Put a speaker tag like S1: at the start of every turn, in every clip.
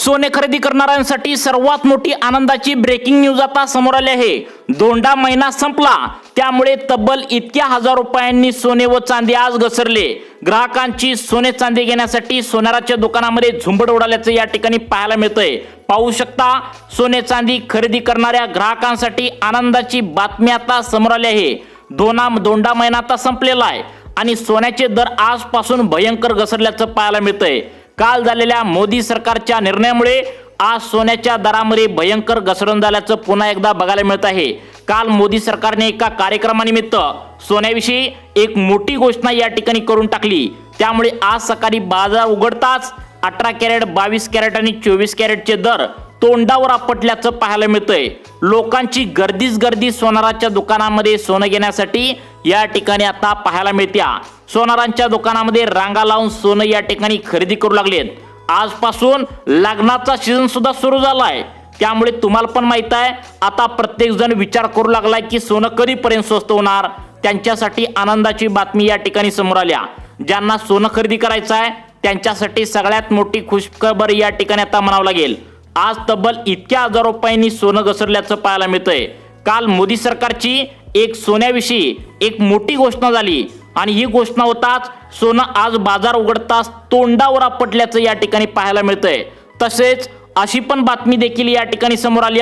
S1: सोने खरेदी करणाऱ्यांसाठी सर्वात मोठी आनंदाची ब्रेकिंग न्यूज आता समोर आली आहे। दोंडा महिना संपला, त्यामुळे तब्बल इतक्या हजार रुपयांनी सोने व चांदी आज घसरले। ग्राहकांची सोने चांदी घेण्यासाठी सोनाराच्या दुकानामध्ये झुंबड उडाल्याचं या ठिकाणी पाहायला मिळतंय। पाहू शकता, सोने चांदी खरेदी करणाऱ्या ग्राहकांसाठी आनंदाची बातमी आता समोर आली आहे। दोंडा महिना आता संपलेला आहे आणि सोन्याचे दर आजपासून भयंकर घसरल्याचं पाहायला मिळतंय। काल झालेल्या मोदी सरकारच्या निर्णयामुळे आज सोन्याच्या दरामध्ये भयंकर घसरण झाल्याचं पुन्हा एकदा बघायला मिळत आहे। काल मोदी सरकारने एका कार्यक्रमानिमित्त सोन्याविषयी एक मोठी घोषणा या ठिकाणी करून टाकली। त्यामुळे आज सकाळी बाजार उघडताच 18 कॅरेट, 22 कॅरेट आणि 24 कॅरेटचे दर तोंडावर आपटल्याचं पाहायला मिळतंय। लोकांची गर्दीच गर्दी सोनाराच्या दुकानामध्ये सोनं घेण्यासाठी या ठिकाणी आता पाहायला मिळत्या। सोनारांच्या दुकानामध्ये रांगा लावून सोनं या ठिकाणी खरेदी करू लागलेत। आजपासून लग्नाचा सीझन सुद्धा सुरू झालाय, त्यामुळे तुम्हाला पण माहित आहे आता प्रत्येक जण विचार करू लागलाय की सोनं कधीपर्यंत स्वस्त होणार। त्यांच्यासाठी आनंदाची बातमी या ठिकाणी समोर आल्या। ज्यांना सोनं खरेदी करायचं आहे त्यांच्यासाठी सगळ्यात मोठी खुशखबर या ठिकाणी आता म्हणावं लागेल। आज तब्बल इतक्या हजार रुपयांनी सोनं घसरल्याचं पाहायला मिळतंय। काल मोदी सरकारची एक सोन्याविषयी एक मोठी घोषणा झाली आणि ही घोषणा होताच सोनं आज बाजार उघडताच तोंडावर आपटल्याचं या ठिकाणी पाहायला मिळतंय। तसेच अशी पण बातमी देखील या ठिकाणी समोर आली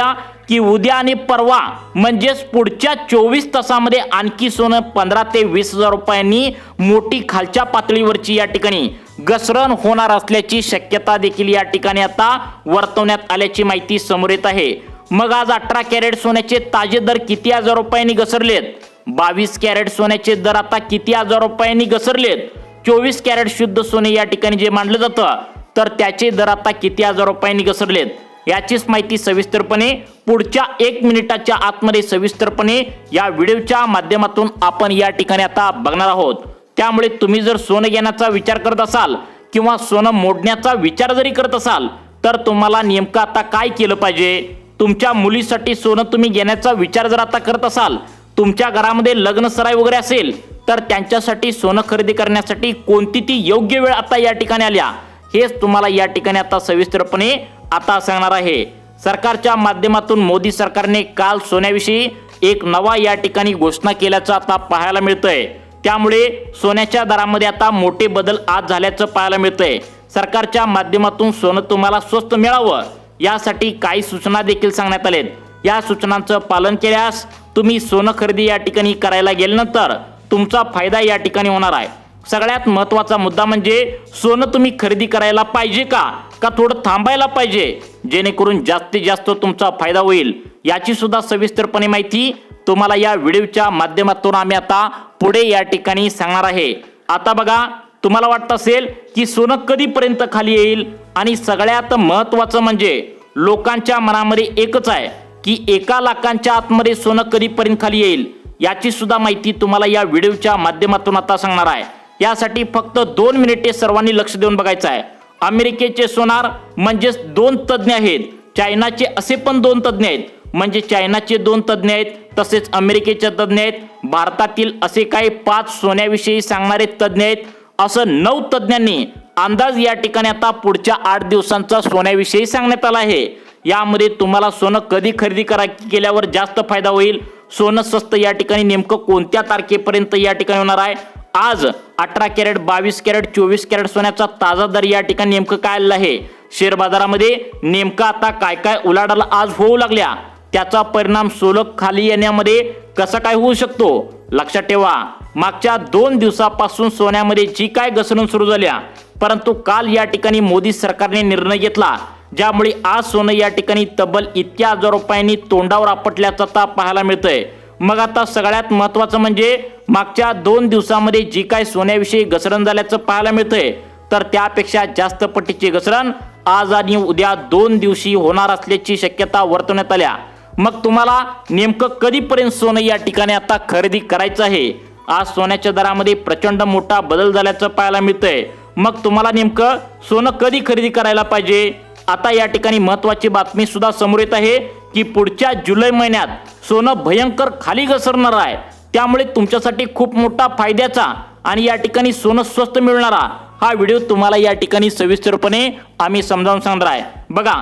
S1: की उद्या आणि परवा म्हणजेच पुढच्या 24 तासामध्ये आणखी सोनं 15 ते 20 हजार रुपयांनी मोठी खालच्या पातळीवरची या ठिकाणी घसरण होणार असल्याची शक्यता देखील या ठिकाणी आता वर्तवण्यात आल्याची माहिती समोर येत आहे। मग आज 18 कॅरेट सोन्याचे ताजे दर किती हजार रुपयांनी घसरलेत? 22 कॅरेट सोन्याचे दर आता किती हजार रुपयांनी घसरलेत? 24 कॅरेट शुद्ध सोने या ठिकाणी जे मानलं जातं तर त्याचे दर आता किती हजार रुपयांनी घसरलेत? याचीच माहिती सविस्तरपणे पुढच्या 1 मिनिटाच्या आतमध्ये सविस्तरपणे या व्हिडिओच्या माध्यमातून आपण या ठिकाणी आता बघणार आहोत। त्यामुळे तुम्ही जर सोनं घेण्याचा विचार करत असाल किंवा सोनं मोडण्याचा विचार जरी करत असाल तर तुम्हाला नेमकं आता काय केलं पाहिजे? तुमच्या मुलीसाठी सोनं तुम्ही घेण्याचा विचार जर आता करत असाल, तुमच्या घरामध्ये लग्न सराई वगैरे असेल तर त्यांच्यासाठी सोनं खरेदी करण्यासाठी कोणती ती योग्य वेळ आता या ठिकाणी आल्या हेच तुम्हाला या ठिकाणी आता सविस्तरपणे आता सांगणार आहे। सरकारच्या माध्यमातून मोदी सरकारने काल सोन्याविषयी एक नवा या ठिकाणी घोषणा केल्याचं आता पाहायला मिळतंय। त्यामुळे सोन्याच्या दरामध्ये आता मोठे बदल आज झाल्याचं पाहायला मिळतंय। सरकारच्या माध्यमातून सोनं तुम्हाला स्वस्त मिळावं यासाठी काही सूचना देखील सांगण्यात आलेत। या सूचनांचं पालन केल्यास तुम्ही सोनं खरेदी या ठिकाणी करायला गेल्यानंतर तुमचा फायदा या ठिकाणी होणार आहे। सगळ्यात महत्त्वाचा मुद्दा म्हणजे सोनं तुम्ही खरेदी करायला पाहिजे का थोडं थांबायला पाहिजे, जेणेकरून जास्तीत जास्त तुमचा फायदा होईल। याची सुद्धा सविस्तरपणे माहिती तुम्हाला या व्हिडिओच्या माध्यमातून आम्ही आता पुढे या ठिकाणी सांगणार आहे। आता बघा, तुम्हाला वाटत असेल की सोनं कधीपर्यंत खाली येईल आणि सगळ्यात महत्त्वाचं म्हणजे लोकांच्या मनामध्ये एकच आहे की 1 लाखांच्या आतमध्ये सोनं कधीपर्यंत खाली येईल। याची सुद्धा माहिती तुम्हाला या व्हिडिओच्या माध्यमातून आता सांगणार आहे। यासाठी फक्त 2 मिनिटे सर्वांनी लक्ष देऊन बघायचं आहे। अमेरिकेचे सोनार म्हणजेच 2 तज्ज्ञ आहेत, चायनाचे असे पण 2 तज्ज्ञ आहेत, म्हणजे चायनाचे 2 तज्ज्ञ आहेत तसेच अमेरिकेचे तज्ज्ञ आहेत। भारतातील असे काही 5 सोन्याविषयी सांगणारे तज्ज्ञ आहेत। असं 9 तज्ज्ञांनी अंदाज या ठिकाणी आता पुढच्या 8 दिवसांचा सोन्याविषयी सांगण्यात आला आहे। यामध्ये तुम्हाला सोनं कधी खरेदी केल्यावर जास्त फायदा होईल, सोनं स्वस्त या ठिकाणी नेमकं कोणत्या तारखेपर्यंत या ठिकाणी होणार आहे, आज 18 कॅरेट, 22 कॅरेट, 24 कॅरेट सोन्याचा ताजा दर या ठिकाणी नेमकं काय आलेला आहे, शेअर बाजारामध्ये नेमका आता काय काय उलाढाल आज होऊ लागल्या, त्याचा परिणाम सोनं खाली येण्यामध्ये कसा काय होऊ शकतो लक्षात ठेवा। मागच्या 2 दिवसापासून सोन्यामध्ये जी काय घसरण सुरू झाल्या, परंतु काल या ठिकाणी मोदी सरकारने निर्णय घेतला ज्यामुळे आज सोनं या ठिकाणी तब्बल इतक्या हजार रुपयांनी तोंडावर आपटल्याचं आता पाहायला मिळतंय। मग आता सगळ्यात महत्त्वाचं म्हणजे मागच्या 2 दिवसामध्ये जी काय सोन्याविषयी घसरण झाल्याचं पाहायला मिळतंय तर त्यापेक्षा जास्त पटीची घसरण आज आणि उद्या 2 दिवशी होणार असल्याची शक्यता वर्तवण्यात आल्या। मग तुम्हाला नेमकं कधीपर्यंत सोनं या ठिकाणी आता खरेदी करायचं आहे? आज सोन्याच्या दरामध्ये प्रचंड मोठा बदल झाल्याचं पाहायला मिळतंय। मग तुम्हाला नेमकं सोनं कधी खरेदी करायला पाहिजे? आता या ठिकाणी महत्त्वाची बातमी सुद्धा समोर येत आहे की पुढच्या जुलै महिन्यात सोनं भयंकर खाली घसरणार आहे। त्यामुळे तुमच्यासाठी खूप मोठा फायद्याचा आणि या ठिकाणी सोनं स्वस्त मिळणारा हा व्हिडिओ तुम्हाला या ठिकाणी सविस्तरपणे आम्ही समजावून सांगणार आहे। बघा,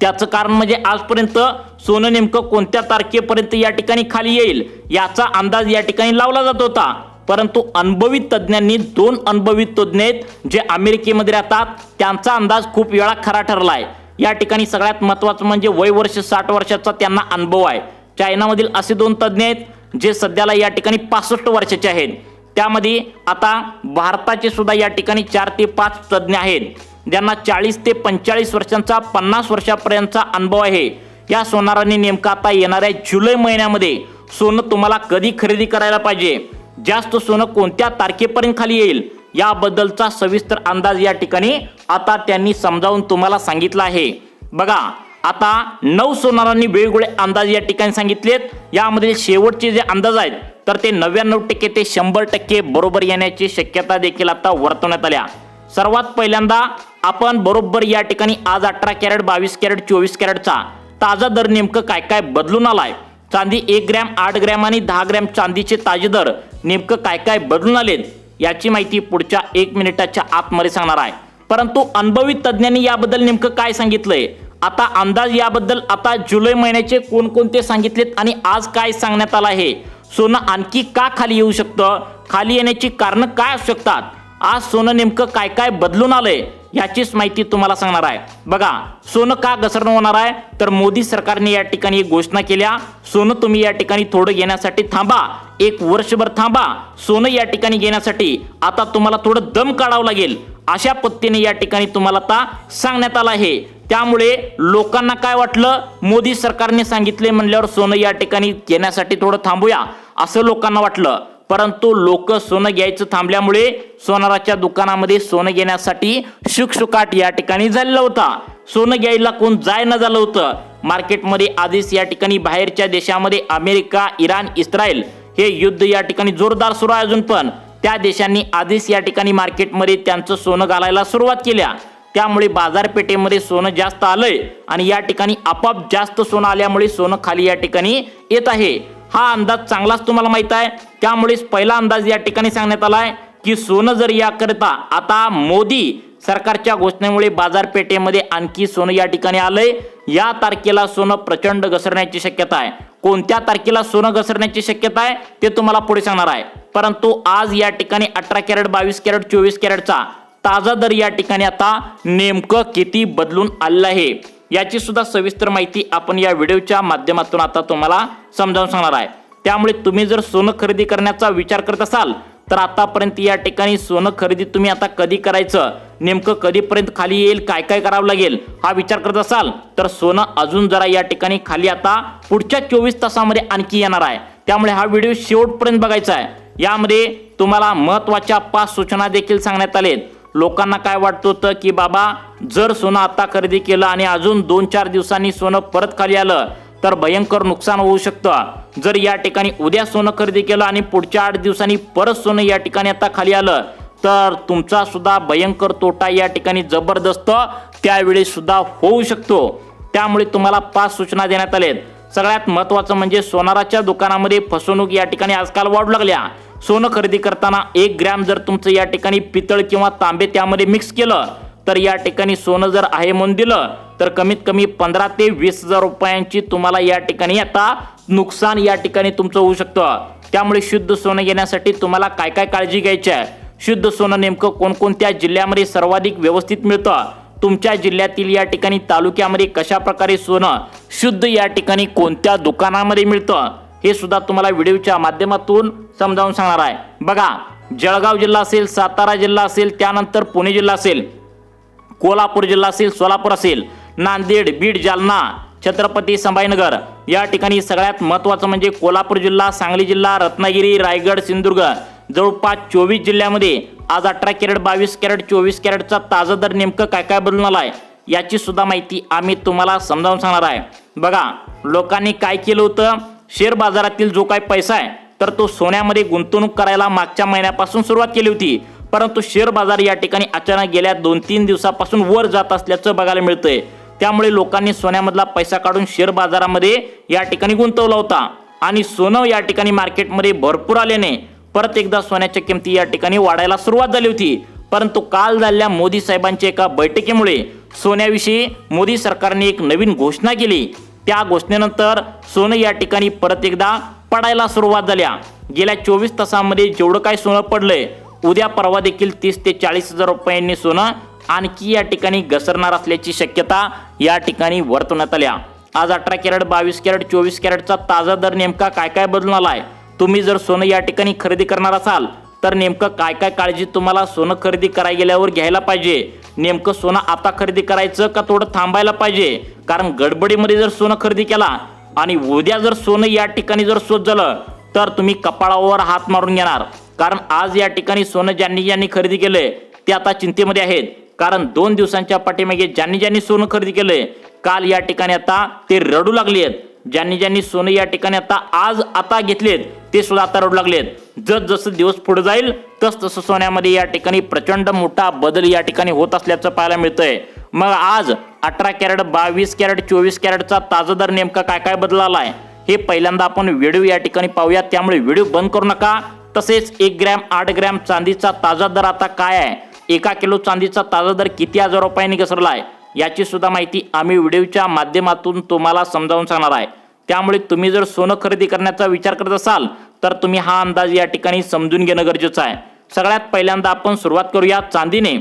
S1: त्याचं कारण म्हणजे आजपर्यंत सोनं नेमकं कोणत्या तारखेपर्यंत या ठिकाणी खाली येईल याचा अंदाज या ठिकाणी लावला जात होता, परंतु अनुभवी तज्ञांनी, 2 अनुभवी तज्ञ आहेत जे अमेरिकेमध्ये राहतात, त्यांचा अंदाज खूप वेळा खरा ठरलाय। या ठिकाणी सगळ्यात महत्त्वाचं म्हणजे वय वर्ष 60 वर्षाचा त्यांना अनुभव आहे। चायनामधील असे 2 तज्ञ आहेत जे सध्याला या ठिकाणी 65 वर्षाचे आहेत। त्यामध्ये आता भारताचे सुद्धा या ठिकाणी 4 ते 5 तज्ञ आहेत ज्यांना 40 ते 45 वर्षांचा 50 वर्षापर्यंतचा अनुभव आहे। या सोनारांनी नेमका आता येणाऱ्या जुलै महिन्यामध्ये सोनं तुम्हाला कधी खरेदी करायला पाहिजे, जास्त सोनं कोणत्या तारखेपर्यंत खाली येईल याबद्दलचा सविस्तर अंदाज या ठिकाणी आता त्यांनी समजावून तुम्हाला सांगितला आहे। बघा, आता 9 सोनारांनी वेगवेगळे अंदाज या ठिकाणी सांगितलेत। यामध्ये शेवटचे जे अंदाज आहेत तर ते 99% ते 100% बरोबर येण्याची शक्यता देखील आता वर्तवण्यात आल्या। सर्वात पहिल्यांदा आपण बरोबर या ठिकाणी आज 18 कॅरेट, 22 कॅरेट, 24 कॅरेटचा ताजा दर नेमकं काय काय बदलून आलाय, चांदी 1 ग्रॅम, 8 ग्रॅम आणि 10 ग्रॅम चांदीचे ताजे दर नेमकं काय काय बदलून आलेत याची माहिती पुढच्या 1 मिनिटाच्या आतमध्ये सांगणार आहे। परंतु अनुभवी तज्ञांनी याबद्दल नेमकं काय सांगितलंय, आता अंदाज याबद्दल आता जुलै महिन्याचे कोणकोणते सांगितलेत आणि आज काय सांगण्यात आलं आहे, सोनं आणखी का खाली येऊ शकतं, खाली येण्याची कारण काय असू शकतात, आज सोनं नेमकं काय काय बदलून आलंय याचीच माहिती तुम्हाला सांगणार आहे। बघा, सोनं का घसरण होणार आहे तर मोदी सरकारने या ठिकाणी एक घोषणा केल्या, सोनं तुम्ही या ठिकाणी थोडं घेण्यासाठी थांबा, 1 वर्षभर थांबा, सोनं या ठिकाणी घेण्यासाठी आता तुम्हाला थोडं दम काढावं लागेल, अशा पद्धतीने या ठिकाणी तुम्हाला आता सांगण्यात आलं आहे। त्यामुळे लोकांना काय वाटलं, मोदी सरकारने सांगितले म्हणल्यावर सोनं या ठिकाणी घेण्यासाठी थोडं थांबूया असं लोकांना वाटलं, परंतु लोक सोनं घ्यायचं थांबल्यामुळे सोनाराच्या दुकानामध्ये सोनं घेण्यासाठी शुकशुकाट या ठिकाणी झालेला होता। सोनं घ्यायला कोण जाय न झालं होतं। मार्केटमध्ये आधीच या ठिकाणी बाहेरच्या देशामध्ये अमेरिका, इराण, इस्रायल हे युद्ध या ठिकाणी जोरदार सुरू आहे। अजून पण त्या देशांनी आधीच या ठिकाणी मार्केटमध्ये त्यांचं सोनं घालायला सुरुवात केल्या, त्यामुळे बाजारपेठेमध्ये सोनं जास्त आलंय आणि या ठिकाणी आपोआप जास्त सोनं आल्यामुळे सोनं खाली या ठिकाणी येत आहे। हा अंदाज चांगलाच तुम्हाला माहित आहे, त्यामुळेच पहिला अंदाज या ठिकाणी सांगण्यात आलाय की सोनं जर याकरिता आता मोदी सरकारच्या घोषणेमुळे बाजारपेठेमध्ये आणखी सोनं या ठिकाणी आलंय, या तारखेला सोनं प्रचंड घसरण्याची शक्यता आहे। कोणत्या तारखेला सोनं घसरण्याची शक्यता आहे ते तुम्हाला पुढे सांगणार आहे, परंतु आज या ठिकाणी 18 कॅरेट, 22 कॅरेट, 24 कॅरेटचा ताजा दर या ठिकाणी आता नेमकं किती बदलून आलेलं आहे याची सुद्धा सविस्तर माहिती आपण या व्हिडिओच्या माध्यमातून आता तुम्हाला समजावून सांगणार आहे। त्यामुळे तुम्ही जर सोनं खरेदी करण्याचा विचार करत असाल तर आतापर्यंत या ठिकाणी सोनं खरेदी तुम्ही आता कधी करायचं, नेमकं कधीपर्यंत खाली येईल, काय काय करावं लागेल हा विचार करत असाल तर सोनं अजून जरा या ठिकाणी खाली आता पुढच्या 24 तासामध्ये आणखी येणार आहे। त्यामुळे हा व्हिडिओ शेवटपर्यंत बघायचा आहे। यामध्ये तुम्हाला महत्त्वाच्या 5 सूचना देखील सांगण्यात आलेत। लोकांना काय वाटत होतं की बाबा जर सोनं आता खरेदी केलं आणि अजून 2-4 दिवसांनी सोनं परत खाली आलं तर भयंकर नुकसान होऊ शकतं, जर या ठिकाणी उद्या सोनं खरेदी केलं आणि पुढच्या 8 दिवसांनी परत सोनं या ठिकाणी आता खाली आलं तर तुमचा सुद्धा भयंकर तोटा या ठिकाणी जबरदस्त त्यावेळी सुद्धा होऊ शकतो। त्यामुळे तुम्हाला 5 सूचना देण्यात आलेत। सगळ्यात महत्त्वाचं म्हणजे सोनाराच्या दुकानामध्ये फसवणूक या ठिकाणी आजकाल वाढू लागल्या। सोनं खरेदी करताना 1 ग्रॅम जर तुमचं या ठिकाणी पितळ किंवा तांबे त्यामध्ये मिक्स केलं तर या ठिकाणी सोनं जर आहे म्हणून दिलं तर कमीत कमी 15 ते 20 हजार रुपयांची तुम्हाला या ठिकाणी आता नुकसान या ठिकाणी तुमचं होऊ शकतं। त्यामुळे शुद्ध सोनं घेण्यासाठी तुम्हाला काय काय काळजी घ्यायची आहे, शुद्ध सोनं नेमकं कोणकोणत्या जिल्ह्यामध्ये सर्वाधिक व्यवस्थित मिळतं, तुमच्या जिल्ह्यातील या ठिकाणी तालुक्यामध्ये कशा प्रकारे सोनं शुद्ध या ठिकाणी कोणत्या दुकानामध्ये मिळतं हे सुद्धा तुम्हाला व्हिडिओच्या माध्यमातून समजावून सांगणार आहे। बघा, जळगाव जिल्हा असेल, सातारा जिल्हा असेल, त्यानंतर पुणे जिल्हा असेल, कोल्हापूर जिल्हा असेल, सोलापूर असेल, नांदेड, बीड, जालना, छत्रपती संभाजीनगर या ठिकाणी सगळ्यात महत्त्वाचं म्हणजे कोल्हापूर जिल्हा, सांगली जिल्हा, रत्नागिरी, रायगड, सिंधुदुर्ग जवळपास 24 जिल्ह्यामध्ये आज 18 कॅरेट, 22 कॅरेट, 24 कॅरेटचा ताजा दर नेमकं काय काय बदलून आलाय याची सुद्धा माहिती आम्ही तुम्हाला समजावून सांगणार आहे। बघा, लोकांनी काय केलं होतं, शेअर बाजारातील जो काही पैसा आहे तर तो सोन्यामध्ये गुंतवणूक करायला मागच्या महिन्यापासून सुरुवात केली होती, परंतु शेअर बाजार या ठिकाणी अचानक गेल्या 2-3 दिवसापासून वर जात असल्याचं बघायला मिळतंय। त्यामुळे लोकांनी सोन्यामधला पैसा काढून शेअर बाजारामध्ये या ठिकाणी गुंतवला होता आणि सोनं या ठिकाणी मार्केटमध्ये भरपूर आल्याने परत एकदा सोन्याच्या किमती या ठिकाणी वाढायला सुरुवात झाली होती। परंतु काल झालेल्या मोदी साहेबांच्या एका बैठकीमुळे सोन्याविषयी मोदी सरकारने एक नवीन घोषणा केली। त्या घोषणेनंतर सोनं या ठिकाणी परत एकदा पडायला सुरुवात झाल्या। गेल्या 24 तासांमध्ये जेवढं काय सोनं पडलंय, उद्या परवा देखील 30 ते 40 हजार रुपयांनी सोनं आणखी या ठिकाणी घसरणार असल्याची शक्यता या ठिकाणी वर्तवण्यात आल्या। आज 18 कॅरेट, 22 कॅरेट, 24 कॅरेटचा ताजा दर नेमका काय काय बदलून आलाय, तुम्ही जर सोनं या ठिकाणी खरेदी करणार असाल तर नेमकं काय काय काळजी तुम्हाला सोनं खरेदी करायला गेल्यावर घ्यायला पाहिजे, नेमकं सोनं आता खरेदी करायचं का थोडं थांबायला पाहिजे, कारण गडबडीमध्ये जर सोनं खरेदी केला आणि उद्या जर सोनं या ठिकाणी जर स्वस्त झालं तर तुम्ही कपाळावर हात मारून घेणार। कारण आज या ठिकाणी सोनं ज्यांनी खरेदी केलंय ते आता चिंतेमध्ये आहेत, कारण 2 दिवसांच्या पाठीमागे ज्यांनी सोनं खरेदी केलंय काल या ठिकाणी आता ते रडू लागले आहेत। ज्यांनी सोनं या ठिकाणी आता घेतलेत ते सुद्धा आता रडू लागलेत। जसं दिवस पुढे जाईल तसं सोन्यामध्ये या ठिकाणी प्रचंड मोठा बदल या ठिकाणी होत असल्याचं पाहायला मिळतंय। मग आज 18 कॅरेट, 22 कॅरेट, 24 कॅरेटचा ताजा दर नेमका काय काय बदलालाय हे पहिल्यांदा आपण व्हिडिओ या ठिकाणी पाहूया, त्यामुळे व्हिडिओ बंद करू नका। तसेच 1 ग्रॅम 8 ग्रॅम चांदीचा ताजा दर आता काय आहे, 1 किलो चांदीचा ताजा दर किती हजार रुपयांनी घसरलाय याची सुद्धा माहिती आम्ही व्हिडिओच्या माध्यमातून तुम्हाला समजावून सांगणार आहे। त्यामुळे तुम्ही जर सोनं खरेदी करण्याचा विचार करत असाल तर तुम्ही हा अंदाज या ठिकाणी समजून घेणं गरजेचं आहे। सगळ्यात पहिल्यांदा आपण सुरुवात करूया चांदीने।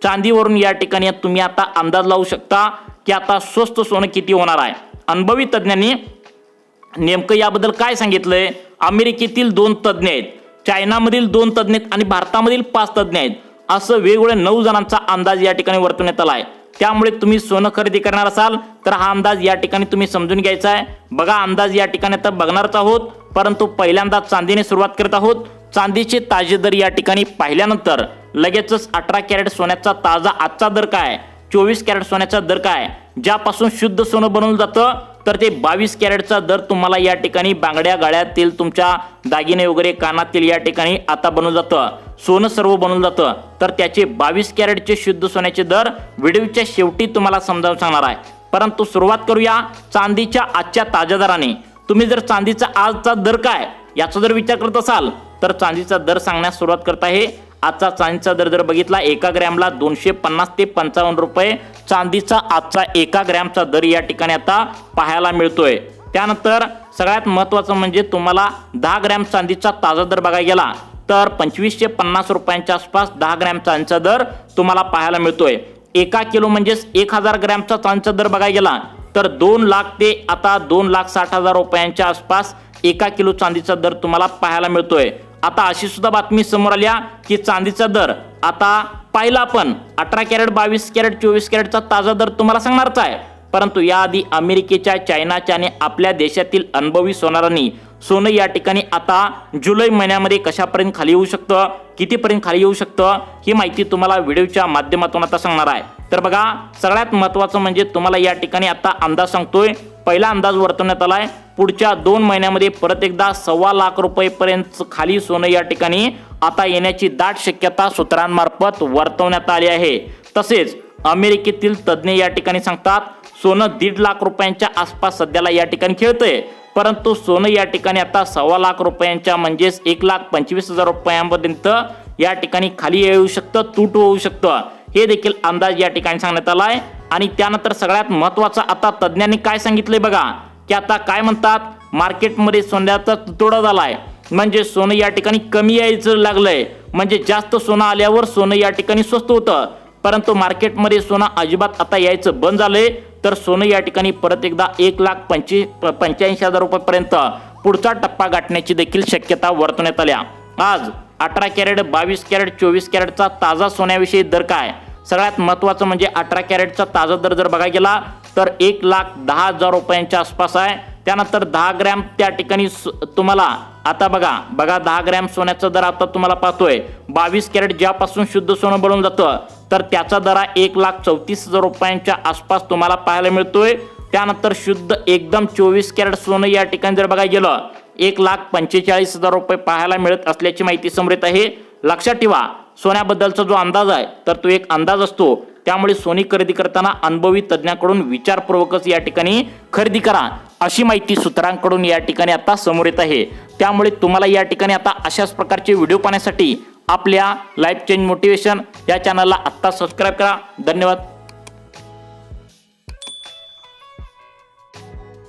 S1: चांदीवरून या ठिकाणी तुम्ही आता अंदाज लावू शकता की आता स्वस्त सोनं किती होणार आहे। अनुभवी तज्ञांनी नेमकं याबद्दल काय सांगितलंय, अमेरिकेतील 2 तज्ञ आहेत, चायनामधील 2 तज्ञ आहेत आणि भारतामधील 5 तज्ञ आहेत, असं वेगवेगळ्या 9 जणांचा अंदाज या ठिकाणी वर्तवण्यात आला आहे। त्यामुळे तुम्ही सोनं खरेदी करणार असाल तर हा अंदाज या ठिकाणी तुम्ही समजून घ्यायचा आहे। बघा, अंदाज या ठिकाणी आता बघणारच आहोत, परंतु पहिल्यांदा चांदीने सुरुवात करत आहोत। चांदीचे ताजे दर या ठिकाणी पाहिल्यानंतर लगेचच 18 कॅरेट सोन्याचा ताजा आजचा दर काय, 24 कॅरेट सोन्याचा दर काय, ज्यापासून शुद्ध सोनं बनवलं जातं तर ते 22 कॅरेटचा दर तुम्हाला या ठिकाणी बांगड्या गळ्यातील तुमच्या दागिने वगैरे कानातील या ठिकाणी आता बनवलं जातं, सोनं सर्व बनवलं जातं, तर त्याचे 22 कॅरेटचे शुद्ध सोन्याचे दर व्हिडिओच्या शेवटी तुम्हाला समजावून सांगणार आहे। परंतु सुरुवात करूया चांदीच्या आजच्या ताज्या दराने। तुम्ही जर चांदीचा आजचा दर काय याचा जर विचार करत असाल तर चांदीचा दर सांगण्यास सुरुवात करत आहे। आजचा चांदीचा दर जर बघितला 1 ग्रॅमला 250 ते 55 रुपये चांदीचा आजचा 1 ग्रॅमचा दर या ठिकाणी आता पाहायला मिळतोय। त्यानंतर सगळ्यात महत्त्वाचं म्हणजे तुम्हाला 10 ग्रॅम चांदीचा ताजा दर बघायला गेला तर 25 ते 50 रुपयांच्या आसपास 10 ग्रॅम चांदीचा दर तुम्हाला पाहायला मिळतोय। 1 किलो म्हणजेच 1000 ग्रॅमचा चांदीचा दर बघायला गेला तर 2 लाख ते आता 2,60,000 रुपयांच्या आसपास 1 किलो चांदीचा दर तुम्हाला पाहायला मिळतोय। आता अशी सुद्धा बातमी समोर आल्या की चांदीचा दर आता पाहिला आपण 18 कॅरेट, 22 कॅरेट, 24 कॅरेटचा ताजा दर तुम्हाला सांगणारच आहे, परंतु याआधी अमेरिकेच्या, चायनाच्या आणि आपल्या देशातील अनुभवी सोनारांनी सोनं या ठिकाणी आता जुलै महिन्यामध्ये कशापर्यंत खाली येऊ शकतं, कितीपर्यंत खाली येऊ शकतं ही माहिती तुम्हाला व्हिडिओच्या माध्यमातून आता सांगणार आहे। तर बघा, सगळ्यात महत्त्वाचं म्हणजे तुम्हाला या ठिकाणी आता अंदाज सांगतोय। पहिला अंदाज वर्तवण्यात आलाय पुढच्या 2 महिन्यामध्ये परत एकदा 1.25 लाख रुपयेपर्यंत खाली सोनं या ठिकाणी आता येण्याची दाट शक्यता सूत्रांमार्फत वर्तवण्यात आली आहे। तसेच अमेरिकेतील तज्ञ या ठिकाणी सांगतात सोनं 1.5 लाख रुपयांच्या आसपास सध्याला या ठिकाणी खेळतंय, परंतु सोनं या ठिकाणी आता 1.25 लाख रुपयांच्या म्हणजेच 1,25,000 रुपयांपर्यंत या ठिकाणी खाली येऊ शकतं, तूट होऊ शकतं, हे देखील अंदाज या ठिकाणी सांगण्यात आलाय। आणि त्यानंतर सगळ्यात महत्त्वाचं आता तज्ञांनी काय सांगितलंय बघा की आता काय म्हणतात, मार्केटमध्ये सोन्याचा तुटवडा झालाय, म्हणजे सोनं या ठिकाणी कमी यायचं लागलंय, म्हणजे जास्त सोनं आल्यावर सोनं या ठिकाणी स्वस्त होतं, परंतु मार्केटमध्ये सोनं अजिबात आता यायचं बंद झालंय, तर सोनं या ठिकाणी परत एकदा 1,85,000 रुपयांपर्यंत पुढचा टप्पा गाठण्याची देखील शक्यता वर्तवण्यात आल्या। आज 18 कॅरेट, 22 कॅरेट, 24 कॅरेटचा ताजा सोन्याविषयी दर काय, सगळ्यात महत्त्वाचं म्हणजे 18 कॅरेटचा ताजा दर जर बघायला गेला तर 1,10,000 रुपयांच्या आसपास आहे। त्यानंतर 10 ग्रॅम त्या ठिकाणी तुम्हाला आता बघा 10 ग्रॅम सोन्याचा दर आता तुम्हाला पाहतोय 22 कॅरेट ज्यापासून शुद्ध सोनं बनवलं जातं तर त्याचा दर 1,34,000 रुपयांच्या आसपास तुम्हाला पाहायला मिळतोय। त्यानंतर शुद्ध एकदम 24 कॅरेट सोनं या ठिकाणी जर बघायला गेलं 1,45,000 रुपये पाहायला मिळत असल्याची माहिती समोर येत आहे। लक्षात ठेवा, सोन्याबद्दलचा जो अंदाज आहे तर तो एक अंदाज असतो, त्यामुळे सोने खरेदी करताना अनुभवी तज्ञांकडून विचारपूर्वकच या ठिकाणी खरेदी करा, अशी माहिती सूत्रांकडून या ठिकाणी आता समोर येत आहे। त्यामुळे तुम्हाला या ठिकाणी आता अशाच प्रकारचे व्हिडिओ पाहण्यासाठी आपल्या लाईफ चेंज मोटिवेशन या चॅनलला आत्ता सबस्क्राईब करा. धन्यवाद.